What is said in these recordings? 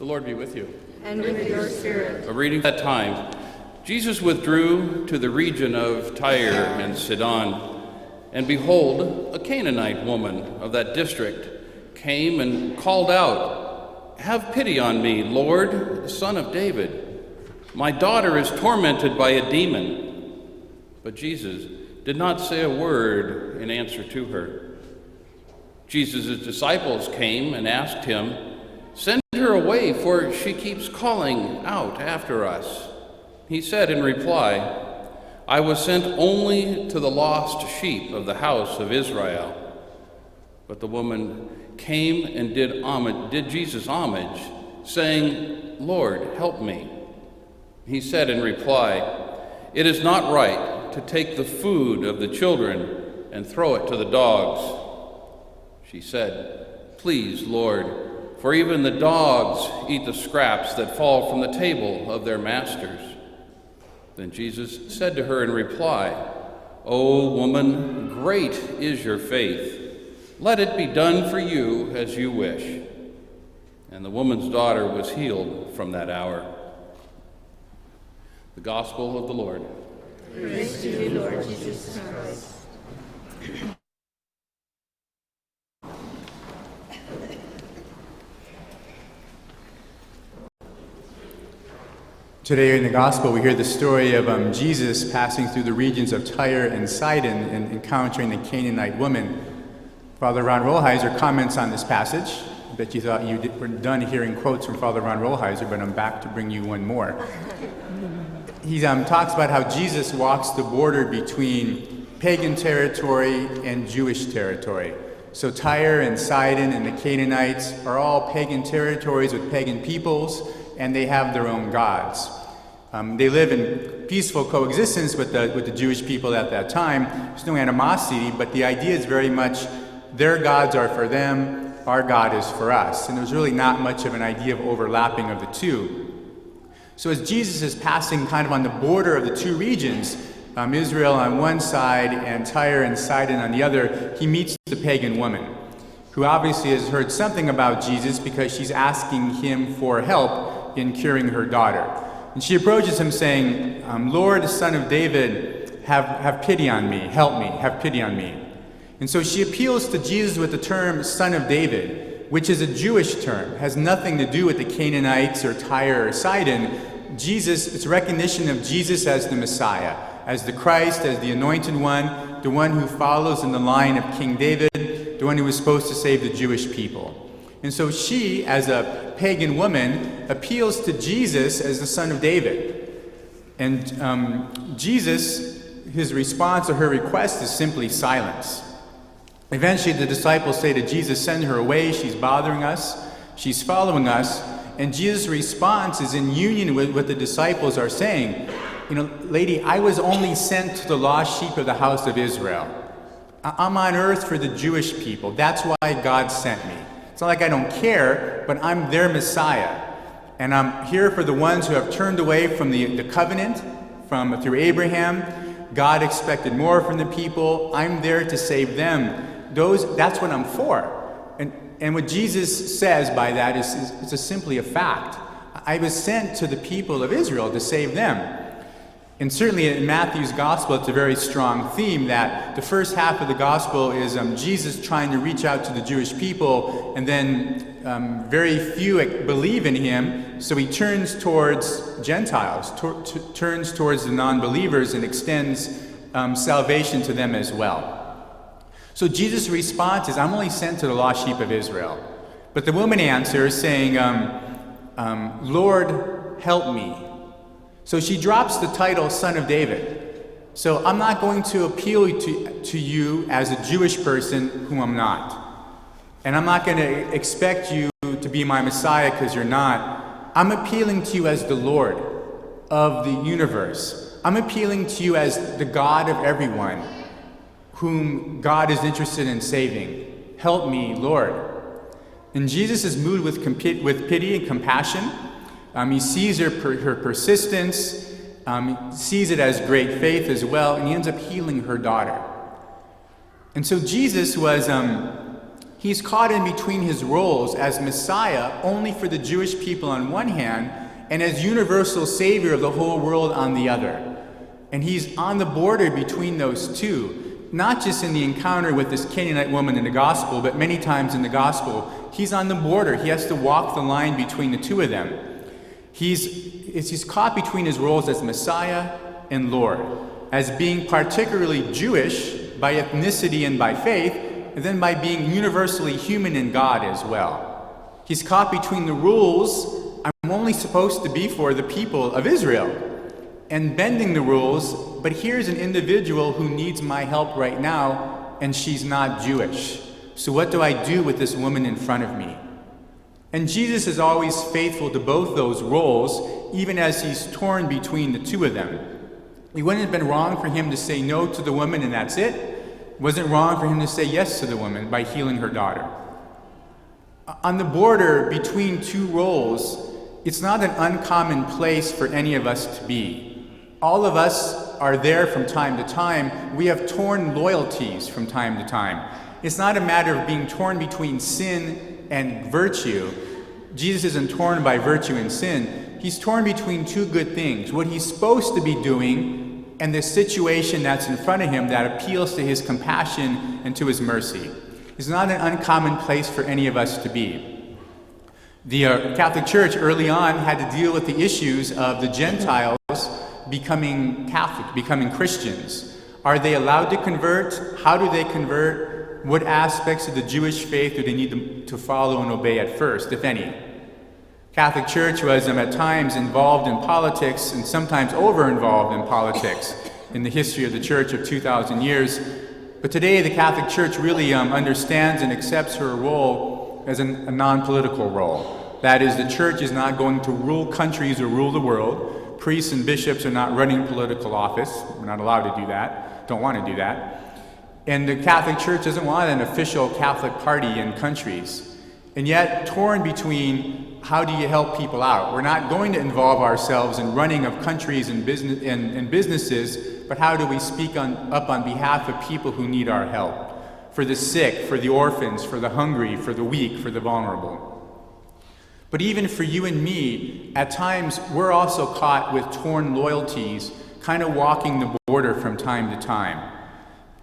Lord be with you. And with your spirit. A reading at that time. Jesus withdrew to the region of Tyre and Sidon, and behold, a Canaanite woman of that district came and called out, "Have pity on me, Lord, Son of David. My daughter is tormented by a demon." But Jesus did not say a word in answer to her. Jesus' disciples came and asked him, "Send her away, for she keeps calling out after us." He said in reply, "I was sent only to the lost sheep of the house of Israel." But the woman came and did Jesus homage, saying, "Lord, help me." He said in reply, "It is not right to take the food of the children and throw it to the dogs." She said, "Please, Lord, for even the dogs eat the scraps that fall from the table of their masters." Then Jesus said to her in reply, "O woman, great is your faith. Let it be done for you as you wish." And the woman's daughter was healed from that hour. The Gospel of the Lord. Praise to you, Lord Jesus Christ. Today in the Gospel, we hear the story of Jesus passing through the regions of Tyre and Sidon and encountering the Canaanite woman. Father Ron Rolheiser comments on this passage. I bet you thought you were done hearing quotes from Father Ron Rolheiser, but I'm back to bring you one more. He talks about how Jesus walks the border between pagan territory and Jewish territory. So Tyre and Sidon and the Canaanites are all pagan territories with pagan peoples, and they have their own gods. They live in peaceful coexistence with the Jewish people at that time. There's no animosity, but the idea is very much their gods are for them, our God is for us. And there's really not much of an idea of overlapping of the two. So as Jesus is passing kind of on the border of the two regions, Israel on one side and Tyre and Sidon on the other, he meets the pagan woman, who obviously has heard something about Jesus because she's asking him for help in curing her daughter. And she approaches him saying, "Lord, Son of David, have pity on me, help me, have pity on me." And so she appeals to Jesus with the term Son of David, which is a Jewish term, has nothing to do with the Canaanites or Tyre or Sidon. It's recognition of Jesus as the Messiah, as the Christ, as the anointed one, the one who follows in the line of King David, the one who was supposed to save the Jewish people. And so she, as a pagan woman, appeals to Jesus as the Son of David. And Jesus, his response to her request is simply silence. Eventually the disciples say to Jesus, "Send her away, she's bothering us, she's following us." And Jesus' response is in union with what the disciples are saying. "Lady, I was only sent to the lost sheep of the house of Israel. I'm on earth for the Jewish people. That's why God sent me. It's not like I don't care, but I'm their Messiah. And I'm here for the ones who have turned away from the covenant through Abraham. God expected more from the people. I'm there to save them. That's what I'm for." And what Jesus says by that is simply a fact. I was sent to the people of Israel to save them. And certainly in Matthew's gospel, it's a very strong theme that the first half of the gospel is Jesus trying to reach out to the Jewish people, and then very few believe in him, so he turns towards Gentiles, turns towards the non-believers and extends salvation to them as well. So Jesus' response is, "I'm only sent to the lost sheep of Israel." But the woman answers saying, "Lord, help me." So she drops the title Son of David. So I'm not going to appeal to you as a Jewish person whom I'm not. And I'm not going to expect you to be my Messiah because you're not. I'm appealing to you as the Lord of the universe. I'm appealing to you as the God of everyone whom God is interested in saving. Help me, Lord. And Jesus is moved with pity and compassion. He sees her persistence, sees it as great faith as well, and he ends up healing her daughter. And so Jesus was He's caught in between his roles as Messiah only for the Jewish people on one hand, and as universal Savior of the whole world on the other. And he's on the border between those two, not just in the encounter with this Canaanite woman in the gospel, but many times in the gospel. He's on the border. He has to walk the line between the two of them. He's caught between his roles as Messiah and Lord, as being particularly Jewish by ethnicity and by faith, and then by being universally human in God as well. He's caught between the rules I'm only supposed to be for the people of Israel, and bending the rules, but here's an individual who needs my help right now, and she's not Jewish. So what do I do with this woman in front of me? And Jesus is always faithful to both those roles, even as he's torn between the two of them. It wouldn't have been wrong for him to say no to the woman and that's it. It wasn't wrong for him to say yes to the woman by healing her daughter. On the border between two roles, it's not an uncommon place for any of us to be. All of us are there from time to time. We have torn loyalties from time to time. It's not a matter of being torn between sin and virtue. Jesus isn't torn by virtue and sin. He's torn between two good things, what he's supposed to be doing and the situation that's in front of him that appeals to his compassion and to his mercy. It's not an uncommon place for any of us to be. The Catholic Church early on had to deal with the issues of the Gentiles becoming Catholic, becoming Christians. Are they allowed to convert? How do they convert? What aspects of the Jewish faith do they need to follow and obey at first, if any? Catholic Church was at times involved in politics and sometimes over-involved in politics in the history of the Church of 2,000 years. But today the Catholic Church really understands and accepts her role as a non-political role. That is, the Church is not going to rule countries or rule the world. Priests and bishops are not running political office. We're not allowed to do that, don't want to do that. And the Catholic Church doesn't want an official Catholic party in countries. And yet, torn between how do you help people out? We're not going to involve ourselves in running of countries and businesses, but how do we speak up on behalf of people who need our help? For the sick, for the orphans, for the hungry, for the weak, for the vulnerable. But even for you and me, at times we're also caught with torn loyalties, kind of walking the border from time to time.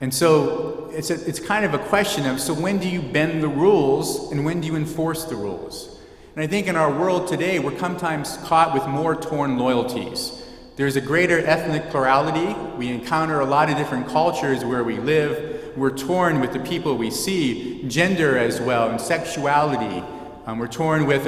And so it's kind of a question of, so when do you bend the rules and when do you enforce the rules? And I think in our world today, we're sometimes caught with more torn loyalties. There's a greater ethnic plurality. We encounter a lot of different cultures where we live. We're torn with the people we see, gender as well, and sexuality. We're torn with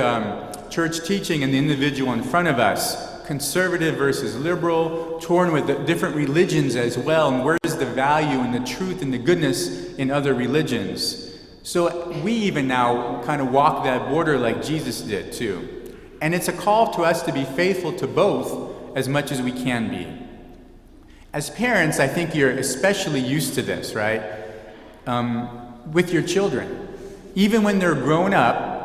church teaching and the individual in front of us, conservative versus liberal, torn with the different religions as well, and where's the value and the truth and the goodness in other religions. So we even now kind of walk that border like Jesus did too. And it's a call to us to be faithful to both as much as we can be. As parents, I think you're especially used to this, right? With your children. Even when they're grown up,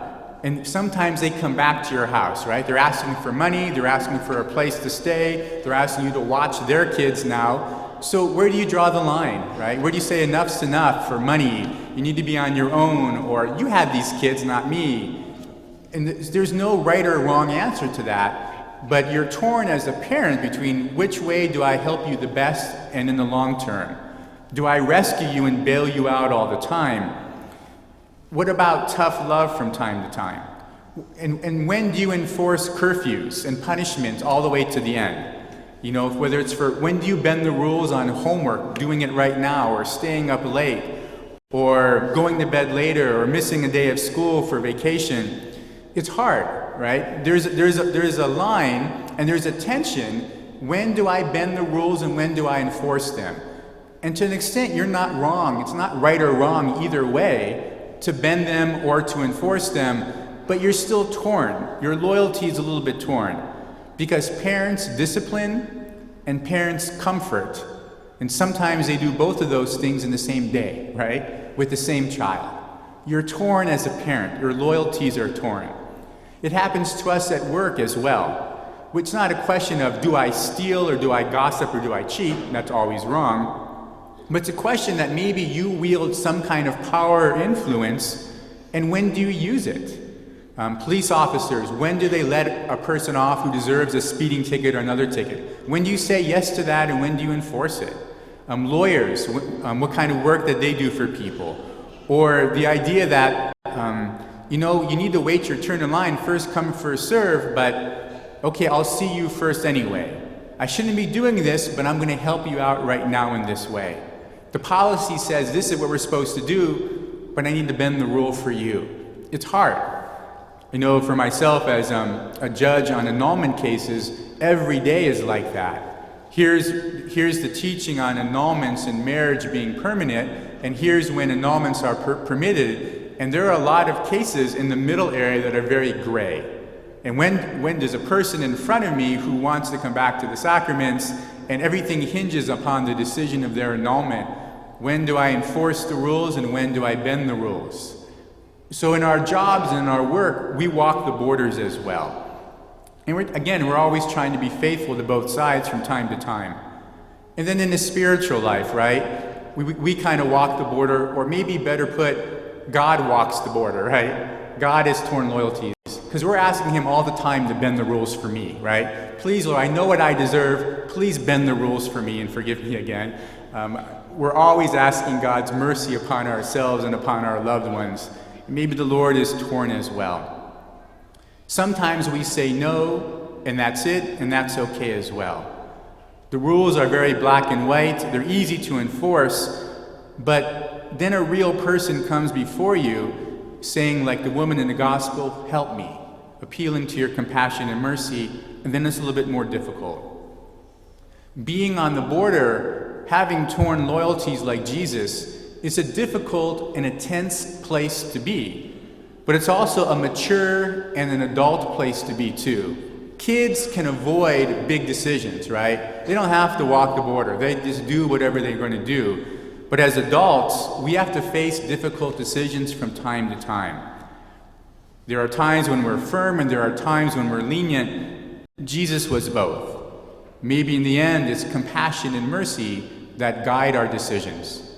and sometimes they come back to your house, right? They're asking for money, they're asking for a place to stay, they're asking you to watch their kids now. So where do you draw the line, right? Where do you say enough's enough for money? You need to be on your own, or you had these kids, not me. And there's no right or wrong answer to that, but you're torn as a parent between which way do I help you the best and in the long term? Do I rescue you and bail you out all the time? What about tough love from time to time? And when do you enforce curfews and punishments all the way to the end? You know, whether it's for when do you bend the rules on homework, doing it right now, or staying up late, or going to bed later, or missing a day of school for vacation? It's hard, right? There's a line and there's a tension. When do I bend the rules and when do I enforce them? And to an extent, you're not wrong. It's not right or wrong either way to bend them or to enforce them, but you're still torn. Your loyalty is a little bit torn because parents discipline and parents comfort. And sometimes they do both of those things in the same day, right? With the same child. You're torn as a parent. Your loyalties are torn. It happens to us at work as well. It's not a question of do I steal or do I gossip or do I cheat? That's always wrong. But it's a question that maybe you wield some kind of power or influence And when do you use it? Police officers, when do they let a person off who deserves a speeding ticket or another ticket? When do you say yes to that, and when do you enforce it? Lawyers, what kind of work that they do for people? Or the idea that, you need to wait your turn in line, first come, first serve, but okay, I'll see you first anyway. I shouldn't be doing this, but I'm going to help you out right now in this way. The policy says this is what we're supposed to do, but I need to bend the rule for you. It's hard. I know for myself as a judge on annulment cases, every day is like that. Here's the teaching on annulments and marriage being permanent, and here's when annulments are permitted. And there are a lot of cases in the middle area that are very gray. And when there's a person in front of me who wants to come back to the sacraments, and everything hinges upon the decision of their annulment, when do I enforce the rules and when do I bend the rules? So in our jobs and in our work, we walk the borders as well. And we're always trying to be faithful to both sides from time to time. And then in the spiritual life, right, we kind of walk the border, or maybe better put, God walks the border, right? God has torn loyalties. Because we're asking him all the time to bend the rules for me, right? Please, Lord, I know what I deserve. Please bend the rules for me and forgive me again. We're always asking God's mercy upon ourselves and upon our loved ones. Maybe the Lord is torn as well. Sometimes we say no, and that's it, and that's okay as well. The rules are very black and white. They're easy to enforce, but then a real person comes before you saying, like the woman in the gospel, help me, appealing to your compassion and mercy, and then it's a little bit more difficult. Being on the border, having torn loyalties like Jesus, is a difficult and a tense place to be, but it's also a mature and an adult place to be too. Kids can avoid big decisions, right? They don't have to walk the border. They just do whatever they're going to do. But as adults, we have to face difficult decisions from time to time. There are times when we're firm and there are times when we're lenient. Jesus was both. Maybe in the end, it's compassion and mercy that guide our decisions.